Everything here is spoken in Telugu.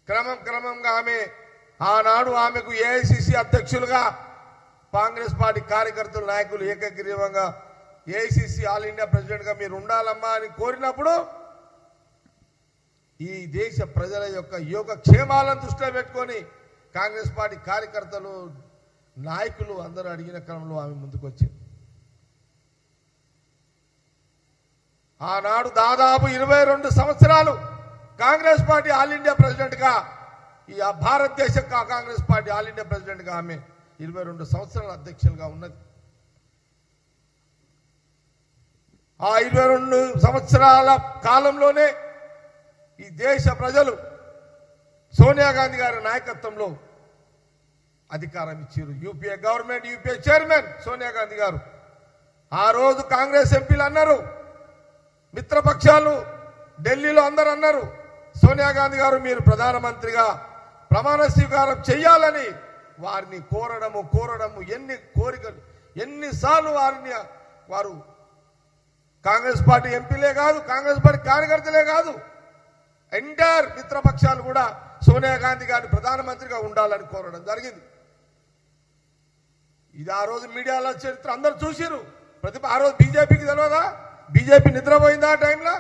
క్రమంగా ఆనాడు ఆమెకు ఏఐసిసి అధ్యక్షులుగా కాంగ్రెస్ పార్టీ కార్యకర్తలు నాయకులు ఏకగ్రీవంగా ఏఐసిసి ఆల్ ఇండియా ప్రెసిడెంట్గా మీరు ఉండాలమ్మా అని కోరినప్పుడు ఈ దేశ ప్రజల యొక్క యోగక్షేమాలను దృష్టిలో పెట్టుకొని కాంగ్రెస్ పార్టీ కార్యకర్తలు నాయకులు అందరూ అడిగిన క్రమంలో ఆమె ముందుకొచ్చింది. ఆనాడు దాదాపు 22 సంవత్సరాలు కాంగ్రెస్ పార్టీ ఆల్ ఇండియా ప్రెసిడెంట్గా ఈ భారతదేశ కాంగ్రెస్ పార్టీ ఆల్ ఇండియా ప్రెసిడెంట్గా ఆమె 22 సంవత్సరాల అధ్యక్షులుగా ఉన్నది. ఆ 22 సంవత్సరాల కాలంలోనే ఈ దేశ ప్రజలు సోనియా గాంధీ గారి నాయకత్వంలో అధికారం ఇచ్చారు. UPA government, UPA chairman Sonia Gandhi గారు. ఆ రోజు కాంగ్రెస్ ఎంపీలు అన్నారు, మిత్రపక్షాలు ఢిల్లీలో అందరూ అన్నారు, సోనియా గాంధీ గారు మీరు ప్రధానమంత్రిగా ప్రమాణ స్వీకారం చేయాలని వారిని కోరడము ఎన్ని కోరికలు, ఎన్నిసార్లు వారు కాంగ్రెస్ పార్టీ ఎంపీలే కాదు, కాంగ్రెస్ పార్టీ కార్యకర్తలే కాదు, ఎంటైర్ మిత్రపక్షాలు కూడా సోనియా గాంధీ గారిని ప్రధానమంత్రిగా ఉండాలని కోరడం జరిగింది. ఇది ఆ రోజు మీడియాలో చరిత్ర అందరూ చూసిరు. ఆ రోజు బీజేపీకి తెలియదా? బీజేపీ నిద్రపోయిందా ఆ టైంలో?